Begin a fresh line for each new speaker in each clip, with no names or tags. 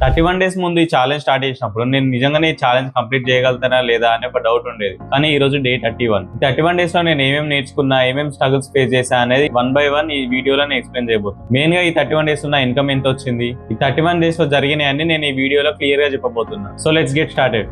31 days ముందు ఈ challenge start చేసినప్పుడు నేను నిజంగానే ఈ ఛాలెంజ్ కంప్లీట్ చేయగలుగుతానా లేదా అనే ఒక డౌట్ ఉండేది. కానీ ఈ రోజు డే 31 డేస్ లో నేను ఏమేమి నేర్చుకున్నా, ఏమేమి స్ట్రగుల్స్ ఫేస్ చేశా అనేది 1 by 1 ఈ వీడియోలో నేను ఎక్స్ప్లెయిన్ చేయబోతున్నాను. మెయిన్ గా ఈ 31 డేస్ లో నా ఇన్కమ్ ఎంత వచ్చింది, ఈ 31 డేస్ లో జరిగినాయని నేను ఈ వీడియోలో క్లియర్ గా చెప్పబోతున్నా. So let's get started.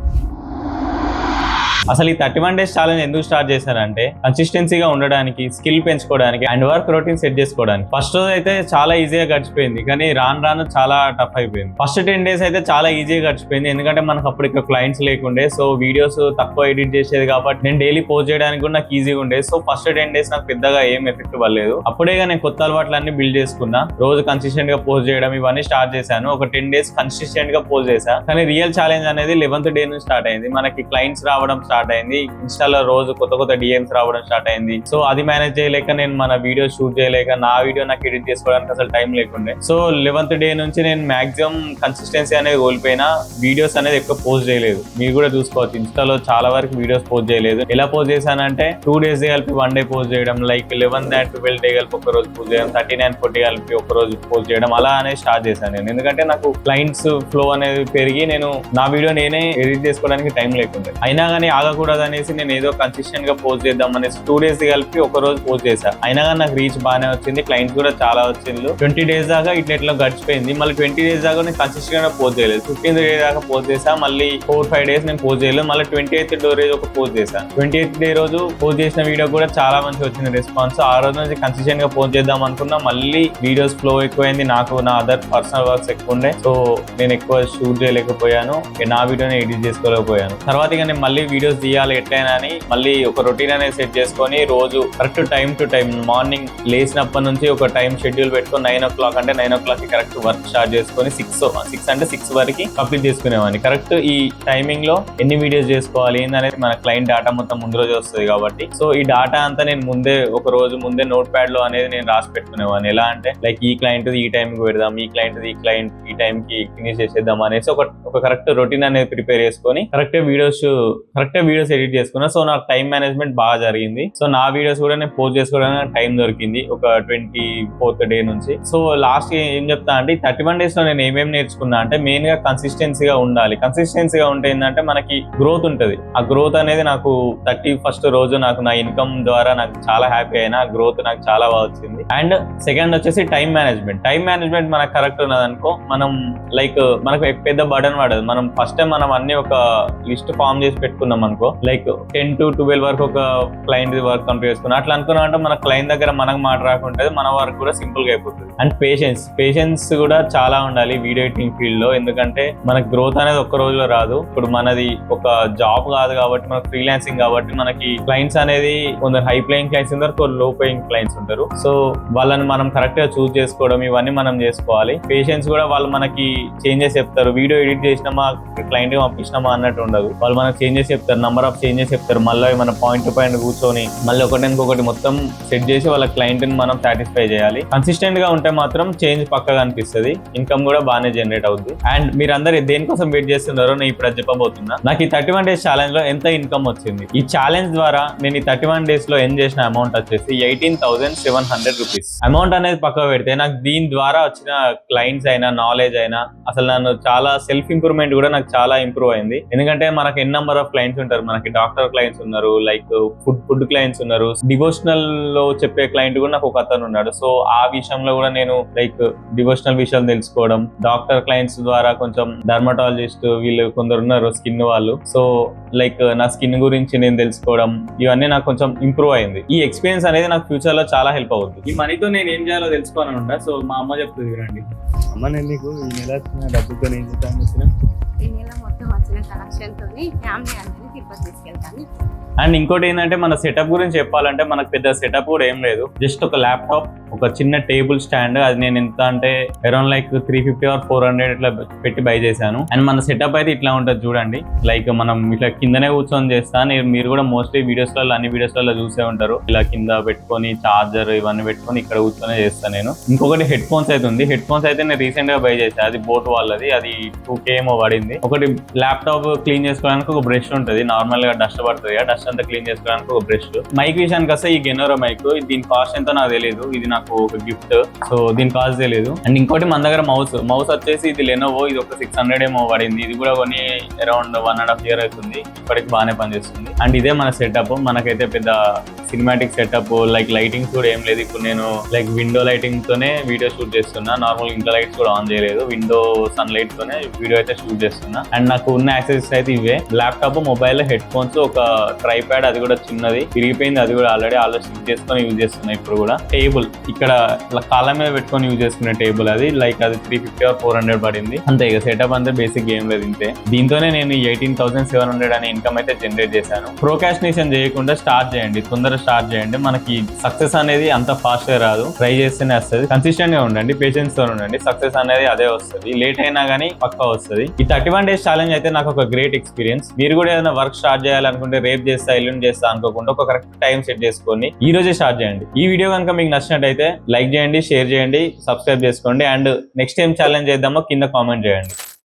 అసలు ఈ 31 డేస్ ఛాలెంజ్ ఎందుకు స్టార్ట్ చేశారంటే కన్సిస్టెన్సీగా ఉండడానికి, స్కిల్ పెంచుకోవడానికి అండ్ వర్క్ రొటీన్ సెట్ చేసుకోవడానికి. ఫస్ట్ రోజు అయితే చాలా ఈజీగా గడిచిపోయింది, కానీ రాను చాలా టఫ్ అయిపోయింది. ఫస్ట్ 10 డేస్ అయితే చాలా ఈజీగా గడిచిపోయింది, ఎందుకంటే మనకు అప్పుడు ఇక్కడ క్లయింట్స్ లేకుండే. సో వీడియోస్ తక్కువ ఎడిట్ చేసేది కాబట్టి నేను డైలీ పోస్ట్ చేయడానికి కూడా నాకు ఈజీగా ఉండేది. సో ఫస్ట్ 10 డేస్ నాకు పెద్దగా ఏం ఎఫెక్ట్ పడలేదు. అప్పుడేగా నేను కొత్త అలవాట్లన్నీ బిల్డ్ చేసుకున్నా. రోజు కన్సిస్టెంట్ గా పోస్ట్ చేయడం ఇవన్నీ స్టార్ట్ చేశాను. ఒక 10 డేస్ కన్సిస్టెంట్ గా పోస్ట్ చేశా. కానీ రియల్ ఛాలెంజ్ అనేది 11th డే నుంచి స్టార్ట్ అయింది. మనకి క్లయింట్స్ రావడం స్టార్ట్ అయింది, ఇన్స్టాలో రోజు కొత్త డిఎమ్స్ రావడం స్టార్ట్ అయింది. సో అది మేనేజ్ చేయలేక నేను మన వీడియో షూట్ చేయలేక నా వీడియో నాకు ఎడిట్ చేసుకోవడానికి అసలు టైం లేకుండే. సో 11th డే నుంచి నేను మాక్సిమం కన్సిస్టెన్సీ అనేది కోల్పోయినా, వీడియోస్ అనేది ఎక్కువ పోస్ట్ చేయలేదు. మీరు కూడా చూసుకోవచ్చు, ఇన్స్టాలో చాలా వరకు వీడియోస్ పోస్ట్ చేయలేదు. ఎలా పోస్ట్ చేశానంటే 2 days కలిపి 1 day పోస్ట్ చేయడం, like 11th and 12th day కలిపి ఒక రోజు పోస్ట్ చేయడం, 13 and 14 కలిపి ఒక రోజు పోస్ట్ చేయడం, అలా అనేది స్టార్ట్ చేశాను నేను. ఎందుకంటే నాకు క్లయింట్స్ ఫ్లో అనేది పెరిగి నేను నా వీడియో నేనే ఎడిట్ చేసుకోవడానికి టైం లేకుండే. అయినా కానీ ఆగకూడదు అనేసి నేను ఏదో కన్సిస్టెంట్ గా పోస్ట్ చేద్దాం అనేసి 2 days కలిపి ఒక రోజు పోస్ట్ చేశా. అయినా కానీ నాకు రీచ్ బాగానే వచ్చింది, క్లయింట్స్ కూడా చాలా వచ్చిండ్రు. 20 days దాకా ఇట్లా గడిచిపోయింది. మళ్ళీ 20 days దాకా నేను కన్సిస్టెంట్ గా పోస్ట్ చేయలేదు. 15th డే దాకా పోస్ట్ చేశా. మళ్ళీ 4-5 days నేను పోస్ట్ చేయలేదు. మళ్ళీ 28th డే రోజు ఒక పోస్ట్ చేశాను. 28th డే రోజు పోస్ట్ చేసిన వీడియో కూడా చాలా మంచి వచ్చింది రెస్పాన్స్. ఆ రోజు నుంచి కన్సిస్టెంట్ గా పోస్ట్ చేద్దాం అనుకున్నా. మళ్ళీ వీడియోస్ ఫ్లో ఎక్కువైంది, నాకు నా అదర్ పర్సనల్ వర్క్స్ ఎక్కువ ఉండే. సో నేను ఎక్కువ షూట్ చేయలేకపోయాను, నా వీడియోని ఎడిట్ చేసుకోలేకపోయాను. తర్వాత ఇక నేను మళ్ళీ వీడియోస్ తీయాలి ఎట్లయినా అని మళ్ళీ ఒక రొటీన్ అనేది సెట్ చేసుకొని రోజు correct time to time morning లేచినప్పటి నుంచి ఒక టైం షెడ్యూల్ పెట్టుకొని 9 o'clock అంటే 9 o'clock కి కరెక్ట్ వర్క్ స్టార్ట్ చేసుకొని 6 వరకు కంప్లీట్ చేసుకునేవాడిని. కరెక్ట్ ఈ టైమింగ్ లో ఎన్ని వీడియోస్ చేసుకోవాలి ఏందనేది మన క్లయింట్ డాటా మొత్తం ముందు రోజు వస్తుంది కాబట్టి, సో ఈ డాటా అంతా నేను ఒక రోజు ముందే నోట్ ప్యాడ్ లో అనేది నేను రాసి పెట్టుకునేవాడిని. ఎలా అంటే లైక్ ఈ క్లయింట్ ఈ టైం కి పెడదాం, ఈ క్లయింట్ ఈ టైం కి ఫినిష్ చేసేద్దాం అనేసి ఒక కరెక్ట్ రొటీన్ అనేది ప్రిపేర్ చేసుకొని కరెక్ట్ వీడియోస్ ఎడిట్ చేసుకున్నా. సో నాకు టైం మేనేజ్మెంట్ బాగా జరిగింది. సో నా వీడియోస్ కూడా నేను పోస్ట్ చేసుకోవడానికి టైం దొరికింది ఒక 24th డే నుంచి. సో లాస్ట్ ఏం చెప్తా అంటే 31 డేస్ లో నేను ఏమేమి నేర్చుకున్నా అంటే మెయిన్ గా కన్సిస్టెన్సీగా ఉండాలి. కన్సిస్టెన్సీగా ఉంటే ఏంటంటే మనకి గ్రోత్ ఉంటది. ఆ గ్రోత్ అనేది నాకు 31st రోజు నాకు నా ఇన్కమ్ ద్వారా నాకు చాలా హ్యాపీ అయినా, గ్రోత్ నాకు చాలా బాగా వచ్చింది. అండ్ సెకండ్ వచ్చేసి టైం మేనేజ్మెంట్ మనకు కరెక్ట్ ఉన్నదనుకో, మనం లైక్ మనకు పెద్ద బర్డన్ పడదు. మనం ఫస్ట్ టైం మనం అన్ని ఒక లిస్ట్ ఫామ్ చేసి పెట్టుకున్నాం అనుకో, లైక్ 10 to 12 వరకు ఒక క్లయింట్ వర్క్ కంప్లీట్ చేసుకున్నాం. అట్లా అనుకున్నాం అంటే మన క్లయింట్ దగ్గర మనకు మాట రాకుంటుంది, మన వర్క్ కూడా సింపుల్ గా అయిపోతుంది. అండ్ పేషెన్స్ కూడా చాలా ఉండాలి వీడియో ఎడిటింగ్ ఫీల్డ్ లో. ఎందుకంటే మనకి గ్రోత్ అనేది ఒక్క రోజులో రాదు. ఇప్పుడు మనది ఒక జాబ్ కాదు కాబట్టి, మనకు ఫ్రీలాన్సింగ్ కాబట్టి మనకి క్లయింట్స్ అనేది కొందరు హై ప్లేయింగ్ క్లయింట్స్ ఉంటారు, కొందరు లో ప్లేయింగ్ క్లయింట్స్ ఉంటారు. సో వాళ్ళని మనం కరెక్ట్ గా చూస్ చేసుకోవడం ఇవన్నీ మనం చేసుకోవాలి. పేషెన్స్ కూడా వాళ్ళు మనకి చేంజెస్ చెప్తారు. వీడియో ఎడిట్ చేసినామా క్లయింట్ కి పంపించినామా అన్నట్టు ఉండదు. వాళ్ళు మనకు చేంజెస్ చెప్తారు, నంబర్ ఆఫ్ చేంజెస్ చెప్తారు. మళ్ళీ మన పాయింట్ టు పాయింట్ కూర్చొని మళ్ళీ ఒకటి మొత్తం సెట్ చేసి వాళ్ళ క్లయింట్ ని మనం సాటిస్ఫై చేయాలి. కన్సిస్టెంట్ గా ఉంటే మాత్రం చేంజ్ పక్కగా అనిపిస్తుంది, ఇన్కమ్ కూడా బాగానే జనరేట్ అవుతుంది. అండ్ మీరు అందరు దేనికోసం వెయిట్ చేస్తున్నారో నేను ఇప్పుడు చెప్పబోతున్నా. నాకు ఈ 31 డేస్ ఛాలెంజ్ లో ఎంత ఇన్కమ్ వచ్చింది. ఈ ఛాలెంజ్ ద్వారా నేను ఈ 31 డేస్ లో ఎర్న్ చేసిన అమౌంట్ వచ్చేసి 18,700 రూపీస్. అమౌంట్ అనేది పక్కన పెడితే నాకు దీని ద్వారా వచ్చిన క్లయింట్స్ అయినా, నాలెడ్జ్ అయినా, అసలు నన్ను చాలా సెల్ఫ్ ఇంప్రూవ్మెంట్ కూడా నాకు చాలా ఇంప్రూవ్ అయింది. ఎందుకంటే మనకి ఎన్ నెంబర్ ఆఫ్ క్లయింట్స్ ఉంటారు. మనకి డాక్టర్ క్లయింట్స్ ఉన్నారు, లైక్ ఫుడ్ క్లయింట్స్ ఉన్నారు, డివోషనల్ లో చెప్పే క్లయింట్ కూడా నాకు ఒక అతను ఉన్నాడు. సో ఆ విషయంలో కూడా నేను లైక్ డివోషనల్ విషయాలు తెలుసుకోవడం, డాక్టర్ క్లయింట్స్ ద్వారా కొంచెం డర్మటాలజిస్ట్ వీళ్ళు కొందరు ఉన్నారు స్కిన్ వాళ్ళు, సో లైక్ నా స్కిన్ గురించి నేను తెలుసుకోవడం, ఇవన్నీ నాకు కొంచెం ఇంప్రూవ్ అయింది. ఈ ఎక్స్పీరియన్స్ అనేది నాకు ఫ్యూచర్ లో చాలా హెల్ప్ అవుతుంది. ఈ మనీతో నేను ఏం చేయాలో తెలుసుకోవాలని ఉంటా. సో మా అమ్మ చెప్తుంది వినండి.
అమ్మ, నేను నీకు ఈ నెల వచ్చిన డబ్బుతో ఏం చేస్తాను?
ఈ నెల మొత్తం వచ్చిన కలెక్షన్ తోని ఫ్యామిలీ అందరినీ తిరుపతి తీసుకెళ్తాను.
అండ్ ఇంకోటి ఏంటంటే మన సెటప్ గురించి చెప్పాలంటే మనకు పెద్ద సెటప్ కూడా ఏం లేదు. జస్ట్ ఒక ల్యాప్టాప్, ఒక చిన్న టేబుల్ స్టాండ్, అది నేను ఎంత అంటే అరౌండ్ లైక్ 350 or 400 ఇట్లా పెట్టి బై చేశాను. అండ్ మన సెటప్ అయితే ఇట్లా ఉంటుంది చూడండి. లైక్ మనం ఇట్లా కిందనే కూర్చొని చేస్తాను. మీరు కూడా మోస్ట్లీ అన్ని వీడియోస్లలో చూసే ఉంటారు. ఇలా కింద పెట్టుకొని చార్జర్ ఇవన్నీ పెట్టుకొని ఇక్కడ కూర్చొని చేస్తాను నేను. ఇంకొకటి హెడ్ ఫోన్స్ అయితే ఉంది. హెడ్ ఫోన్స్ అయితే నేను రీసెంట్ గా బై చేశాను. అది బోట్ వాళ్ళది, అది 2K ఏమో పడింది. ఒకటి ల్యాప్టాప్ క్లీన్ చేసుకోవడానికి ఒక బ్రష్ ఉంటుంది, నార్మల్ గా డస్ట్ పడుతుంది, డస్ట్ అంతా క్లీన్ చేసుకోవడానికి ఒక బ్రష్. మైక్ విషయానికి వస్తే ఈ గెనోరో మైక్, దీని కాస్ట్ ఎంతో నాకు తెలియదు. ఇది నాకు నాకు ఒక గిఫ్ట్. సో దీని కాస్ట్ తెలియదు. అండ్ ఇంకోటి మన దగ్గర మౌస్ వచ్చేసి ఇది లెనోవో, ఇది ఒక 600 ఏమో పడింది. ఇది కూడా కొని అరౌండ్ 1.5 year అవుతుంది. ఇప్పటికి బాగానే పనిచేస్తుంది. అండ్ ఇదే మన సెటప్. మనకైతే పెద్ద సినిమాటిక్ సెటప్ లైక్ లైటింగ్స్ కూడా ఏం లేదు. ఇప్పుడు నేను లైక్ విండో లైటింగ్ తోనే వీడియో షూట్ చేస్తున్నా. నార్మల్ ఇంట్లో లైట్స్ కూడా ఆన్ చేయలేదు. విండో సన్ లైట్ తోనే వీడియో అయితే షూట్ చేస్తున్నా. అండ్ నాకు ఉన్న యాక్సెసరీస్ అయితే ఇవే: ల్యాప్టాప్, మొబైల్, హెడ్ ఫోన్స్, ఒక ట్రైప్యాడ్, అది కూడా చిన్నది విరిగిపోయింది, అది కూడా ఆల్రెడీ స్టిక్ చేసుకొని యూజ్ చేస్తున్నా. ఇప్పుడు కూడా టేబుల్ ఇక్కడ కాళ్ళ మీద పెట్టుకొని యూజ్ చేసుకునే టేబుల్, అది లైక్ అది 350 or 400 పడింది. అంతే, ఇక సెటప్ అంతే, బేసిక్ ఏం లేదు. ఇంతే. దీంతోనే నేను 18,700 అనే ఇన్కమ్ అయితే జనరేట్ చేశాను. ప్రోకాస్టినేషన్ చేయకుండా స్టార్ట్ చేయండి, తొందరగా స్టార్ట్ చేయండి. మనకి సక్సెస్ అనేది అంత ఫాస్ట్ గా రాదు, ట్రై చేస్తేనే వస్తుంది. కన్సిస్టెంట్ గా ఉండండి, పేషెన్స్ తో ఉండండి. సక్సెస్ అనేది అదే వస్తుంది, లేట్ అయినా కానీ పక్కా వస్తుంది. ఈ 31 days ఛాలెంజ్ అయితే నాకు ఒక గ్రేట్ ఎక్స్పీరియన్స్. మీరు కూడా ఏదైనా వర్క్ స్టార్ట్ చేయాలనుకుంటే రేపు చేస్తా, ఎల్లుండి చేస్తా అనుకోకుండా ఒక కరెక్ట్ టైం సెట్ చేసుకొని ఈ రోజే స్టార్ట్ చేయండి. ఈ వీడియో కనుక మీకు నచ్చినట్టయితే లైక్ చేయండి, షేర్ చేయండి, సబ్స్క్రైబ్ చేసుకోండి. అండ్ నెక్స్ట్ ఏం ఛాలెంజ్ చేద్దామో కింద కామెంట్ చేయండి.